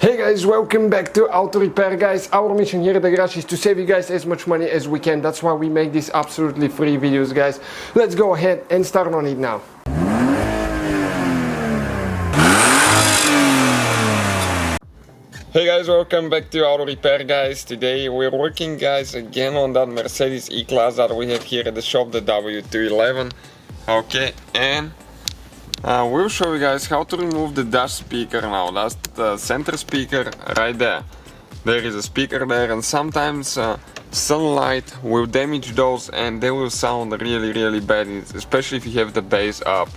Hey guys, welcome back to Auto Repair, guys. Our mission here at the garage is to save you guys as much money as we can. That's why we make these absolutely free videos, guys. Let's go ahead and start on it now. Hey guys, welcome back to Auto Repair, guys. Today we're working, guys, again on that Mercedes E-Class that we have here at the shop, the W211. Okay, and we'll show you guys how to remove the dash speaker now. That's the center speaker right there. There is a speaker there, and sometimes sunlight will damage those and they will sound really bad, especially if you have the bass up.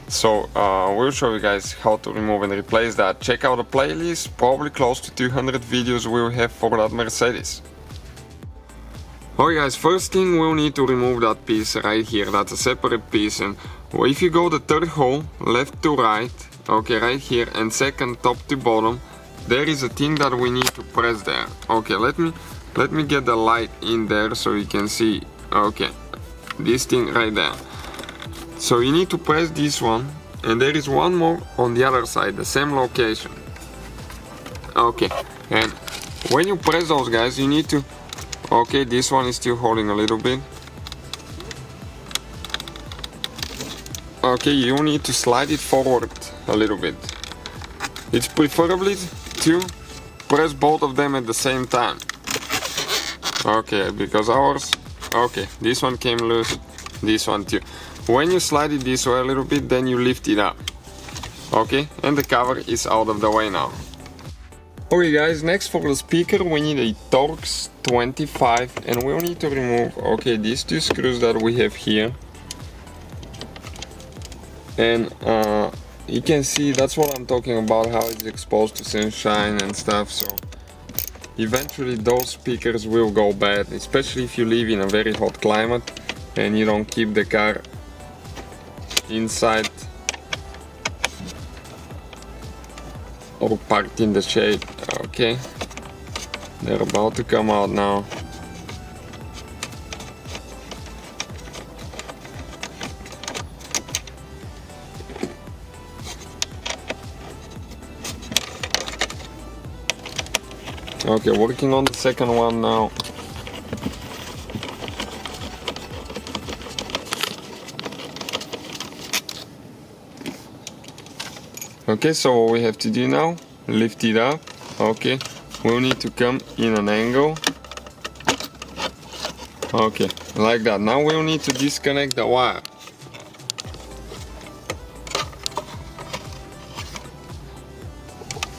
So we'll show you guys how to remove and replace that. Check out the playlist, probably close to 200 videos we'll have for that Mercedes. Okay guys, first thing we'll need to remove that piece right here. That's a separate piece, and if you go the third hole, left to right, okay, right here, and second top to bottom, there is a thing that we need to press there. Okay, let me get the light in there so you can see. Okay, this thing right there. So you need to press this one, and there is one more on the other side, the same location. Okay, and when you press those, guys, you need to, okay, this one is still holding a little bit. Okay, you need to slide it forward a little bit. It's preferably to press both of them at the same time. Okay, because ours, okay, this one came loose, this one too. When you slide it this way a little bit, then you lift it up. Okay, and the cover is out of the way now. Okay guys, next for the speaker we need a Torx 25, and we'll need to remove, okay, these two screws that we have here. And you can see, that's what I'm talking about, how it's exposed to sunshine and stuff. So eventually those speakers will go bad, especially if you live in a very hot climate and you don't keep the car inside or parked in the shade. Okay, they're about to come out now. Okay, working on the second one now. Okay, so what we have to do now, lift it up. Okay, we'll need to come in an angle. Okay, like that. Now we'll need to disconnect the wire.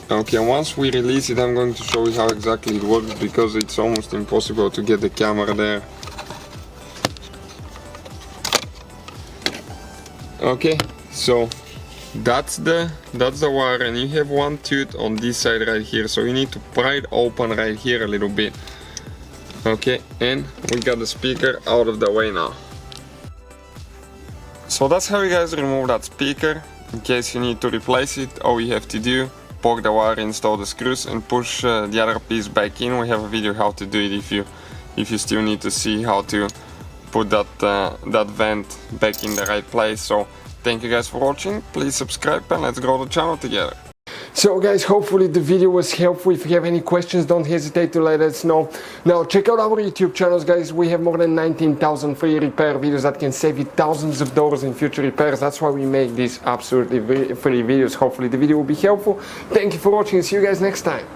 Okay, once we release it, I'm going to show you how exactly it works, because it's almost impossible to get the camera there. Okay, so that's the wire, and you have one tooth on this side right here, so you need to pry it open right here a little bit. Okay, and we got the speaker out of the way now. So that's how you guys remove that speaker. In case you need to replace it, all you have to do, poke the wire, install the screws, and push the other piece back in. We have a video how to do it if you still need to see how to put that vent back in the right place. So thank you guys for watching, please subscribe and let's grow the channel together. So guys, hopefully the video was helpful. If you have any questions, don't hesitate to let us know. Now check out our YouTube channels, guys. We have more than 19,000 free repair videos that can save you thousands of dollars in future repairs. That's why we make these absolutely free videos. Hopefully the video will be helpful. Thank you for watching, see you guys next time.